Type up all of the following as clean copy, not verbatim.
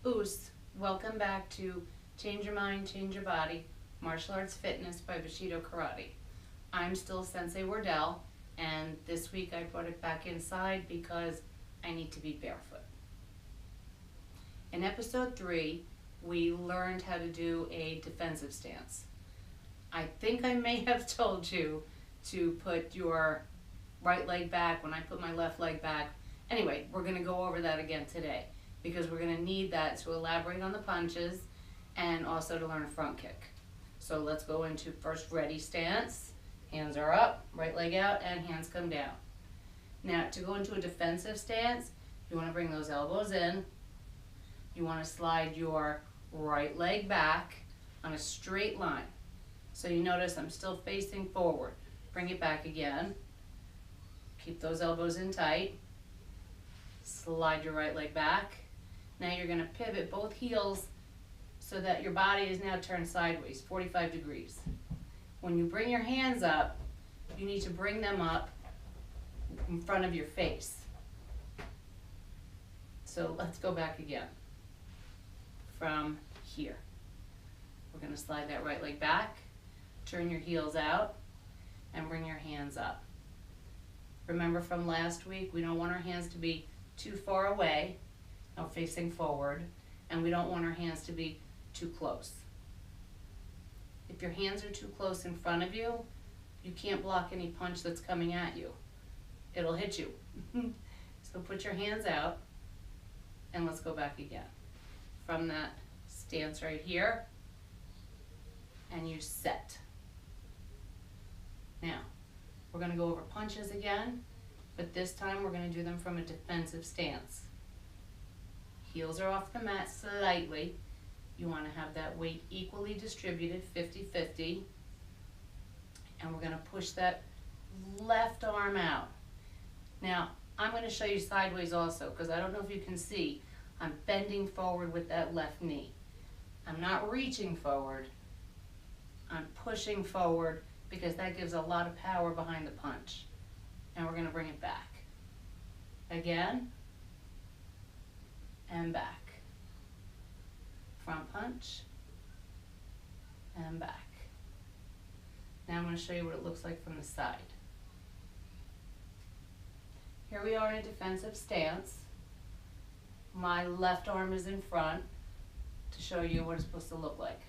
Oos, welcome back to Change Your Mind, Change Your Body, Martial Arts Fitness by Bushido Karate. I'm still Sensei Wardell, and this week I brought it back inside because I need to be barefoot. In episode 3, we learned how to do a defensive stance. I think I may have told you to put your right leg back when I put my left leg back. Anyway, we're going to go over that again today, because we're going to need that to elaborate on the punches and also to learn a front kick. So let's go into first ready stance. Hands are up, right leg out, and hands come down. Now to go into a defensive stance, you want to bring those elbows in. You want to slide your right leg back on a straight line. So you notice I'm still facing forward. Bring it back again. Keep those elbows in tight. Slide your right leg back. Now you're going to pivot both heels so that your body is now turned sideways, 45 degrees. When you bring your hands up, you need to bring them up in front of your face. So let's go back again from here. We're going to slide that right leg back, turn your heels out, and bring your hands up. Remember from last week, we don't want our hands to be too far away, now facing forward, and we don't want our hands to be too close. If your hands are too close in front of you, you can't block any punch that's coming at you. It'll hit you. So put your hands out, and let's go back again. From that stance right here, and you set. Now, we're going to go over punches again, but this time we're going to do them from a defensive stance. Heels are off the mat slightly. You want to have that weight equally distributed, 50-50. And we're going to push that left arm out. Now, I'm going to show you sideways also, because I don't know if you can see, I'm bending forward with that left knee. I'm not reaching forward. I'm pushing forward because that gives a lot of power behind the punch. And we're going to bring it back. Again, and back. Front punch, and back. Now I'm going to show you what it looks like from the side. Here we are in a defensive stance. My left arm is in front to show you what it's supposed to look like.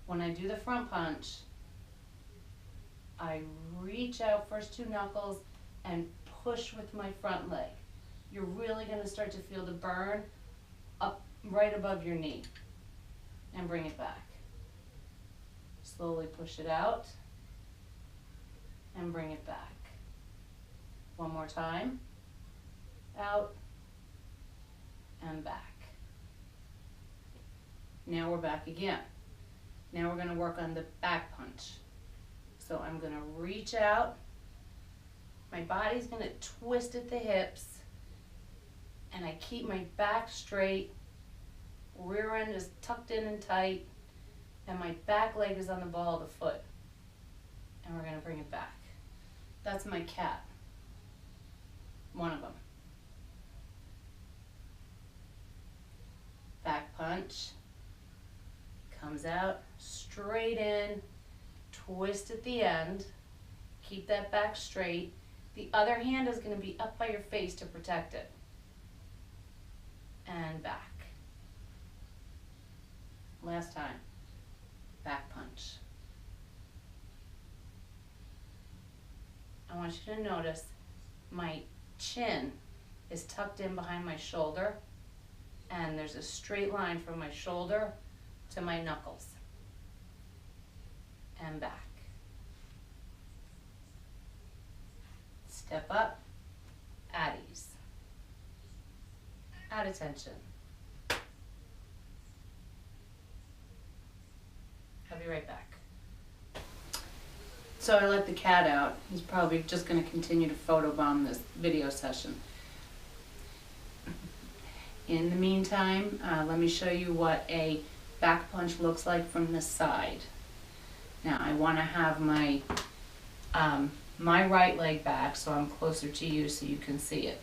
When I do the front punch, I reach out first two knuckles and push with my front leg. You're really going to start to feel the burn up right above your knee. And bring it back. Slowly push it out and bring it back. One more time. Out and back. Now we're back again. Now we're going to work on the back punch. So I'm going to reach out. My body's going to twist at the hips. And I keep my back straight. Rear end is tucked in and tight. And my back leg is on the ball of the foot. And we're going to bring it back. That's my cat. One of them. Back punch. Comes out, straight in, twist at the end. Keep that back straight. The other hand is going to be up by your face to protect it. And back. Last time. Back punch. I want you to notice my chin is tucked in behind my shoulder, and there's a straight line from my shoulder to my knuckles. And back. Step up, at ease. Add attention. I'll be right back. So I let the cat out. He's probably just going to continue to photobomb this video session. In the meantime, let me show you what a back punch looks like from the side. Now I want to have my my right leg back so I'm closer to you so you can see it.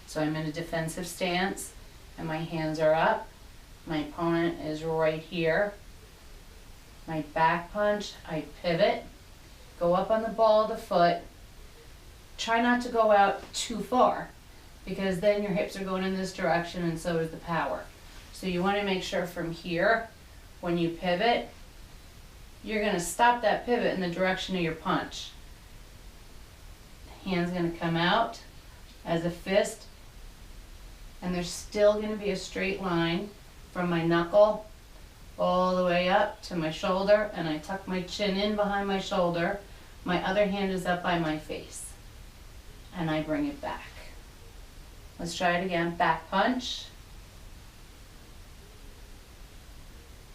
So I'm in a defensive stance and my hands are up My opponent is right here. My back punch, I pivot, go up on the ball of the foot. Try not to go out too far because then your hips are going in this direction and so is the power. So you want to make sure from here, when you pivot, you're going to stop that pivot in the direction of your punch. Hand's going to come out as a fist, and there's still going to be a straight line from my knuckle all the way up to my shoulder, and I tuck my chin in behind my shoulder. My other hand is up by my face, and I bring it back. Let's try it again. Back punch,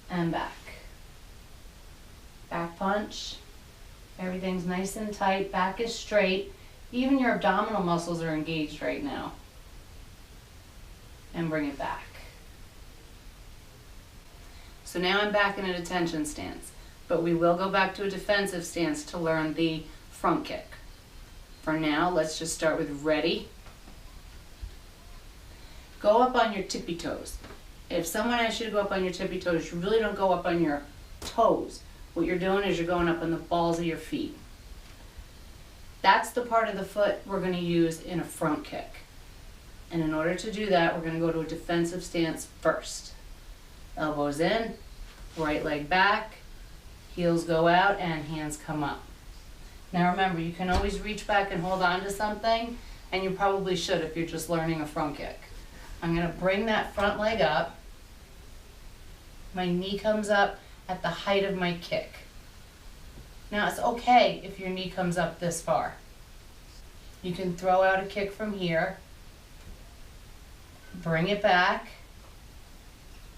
and back. Back punch. Everything's nice and tight. Back is straight. Even your abdominal muscles are engaged right now. And bring it back. So now I'm back in a detention stance, but we will go back to a defensive stance to learn the front kick. For now, let's just start with ready. Go up on your tippy toes. If someone asks you to go up on your tippy toes, you really don't go up on your toes. What you're doing is you're going up on the balls of your feet. That's the part of the foot we're going to use in a front kick. And in order to do that, we're going to go to a defensive stance first. Elbows in, right leg back, heels go out, and hands come up. Now remember, you can always reach back and hold on to something, and you probably should if you're just learning a front kick. I'm going to bring that front leg up. My knee comes up at the height of my kick. Now it's okay if your knee comes up this far. You can throw out a kick from here, bring it back.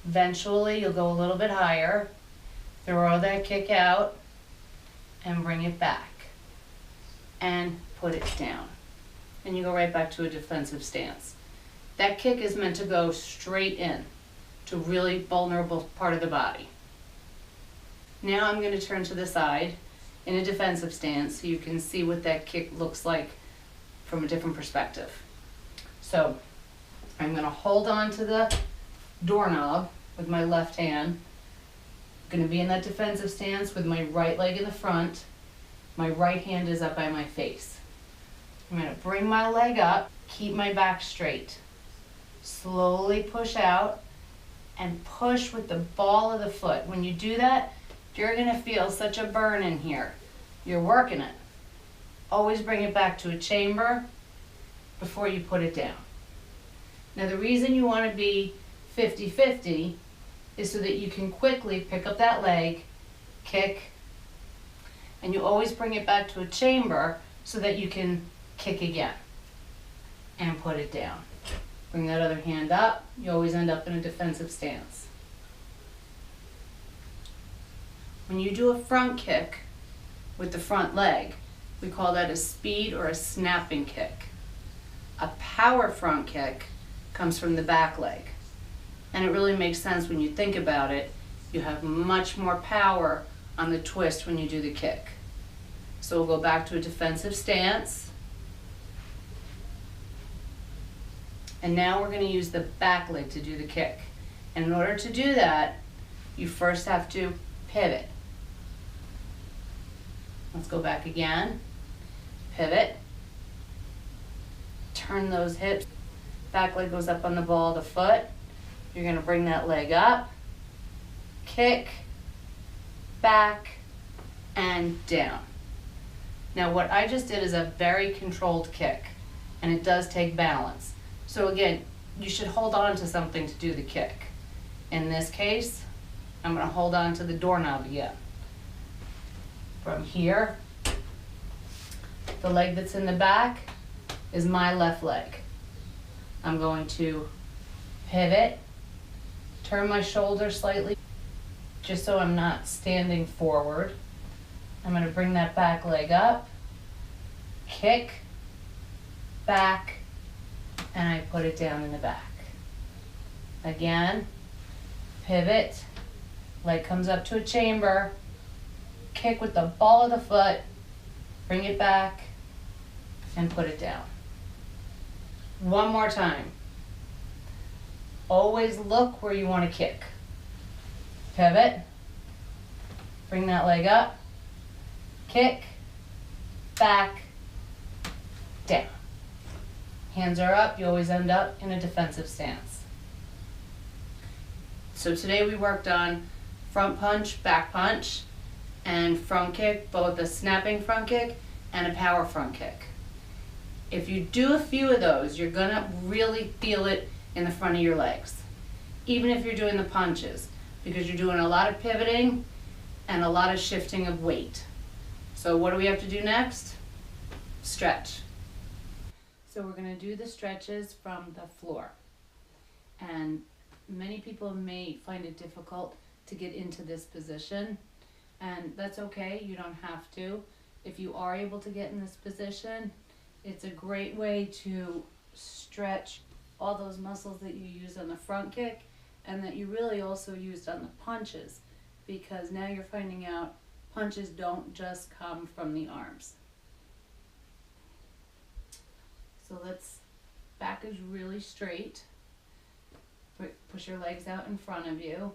Eventually you'll go a little bit higher, throw that kick out, and bring it back. And put it down. And you go right back to a defensive stance. That kick is meant to go straight in to a really vulnerable part of the body. Now I'm going to turn to the side in a defensive stance so you can see what that kick looks like from a different perspective. So I'm going to hold on to the doorknob with my left hand. I'm going to be in that defensive stance with my right leg in the front. My right hand is up by my face. I'm going to bring my leg up, keep my back straight. Slowly push out and push with the ball of the foot. When you do that, you're going to feel such a burn in here. You're working it. Always bring it back to a chamber before you put it down. Now the reason you want to be 50-50 is so that you can quickly pick up that leg, kick, and you always bring it back to a chamber so that you can kick again and put it down. Bring that other hand up. You always end up in a defensive stance. When you do a front kick with the front leg, we call that a speed or a snapping kick. A power front kick comes from the back leg. And it really makes sense when you think about it. You have much more power on the twist when you do the kick. So we'll go back to a defensive stance. And now we're going to use the back leg to do the kick. And in order to do that, you first have to pivot. Let's go back again. Pivot. Turn those hips. Back leg goes up on the ball of the foot. You're going to bring that leg up. Kick. Back. And down. Now what I just did is a very controlled kick. And it does take balance. So again, you should hold on to something to do the kick. In this case, I'm going to hold on to the doorknob again. From here, the leg that's in the back is my left leg. I'm going to pivot, turn my shoulder slightly, just so I'm not standing forward. I'm going to bring that back leg up, kick, back, and I put it down in the back. Again, pivot, leg comes up to a chamber, kick with the ball of the foot, bring it back, and put it down. One more time. Always look where you want to kick. Pivot. Bring that leg up. Kick. Back. Down. Hands are up. You always end up in a defensive stance. So today we worked on front punch, back punch, and front kick, both a snapping front kick and a power front kick. If you do a few of those, you're gonna really feel it in the front of your legs, even if you're doing the punches, because you're doing a lot of pivoting and a lot of shifting of weight. So what do we have to do next? Stretch. So we're gonna do the stretches from the floor. And many people may find it difficult to get into this position, and that's okay, you don't have to. If you are able to get in this position, it's a great way to stretch all those muscles that you use on the front kick and that you really also used on the punches, because now you're finding out punches don't just come from the arms. So back is really straight. Push your legs out in front of you.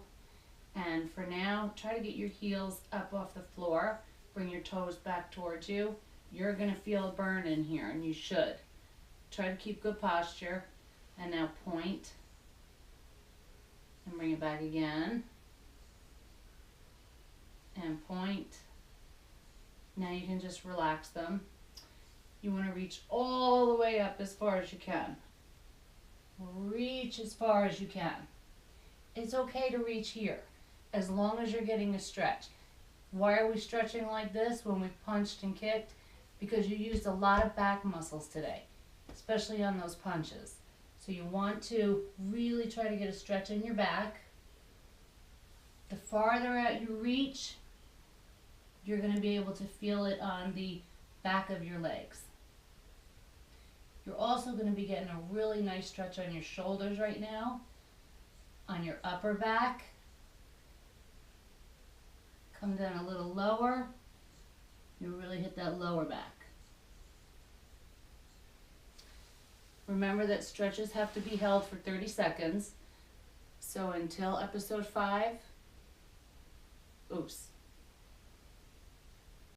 And for now, try to get your heels up off the floor. Bring your toes back towards you. You're going to feel a burn in here, and you should. Try to keep good posture. And now point. And bring it back again. And point. Now you can just relax them. You want to reach all the way up as far as you can. Reach as far as you can. It's okay to reach here, as long as you're getting a stretch. Why are we stretching like this when we've punched and kicked? Because you used a lot of back muscles today, especially on those punches. So you want to really try to get a stretch in your back. The farther out you reach, you're going to be able to feel it on the back of your legs. You're also going to be getting a really nice stretch on your shoulders right now, on your upper back. Come down a little lower. You really hit that lower back. Remember that stretches have to be held for 30 seconds. So until episode 5, oops.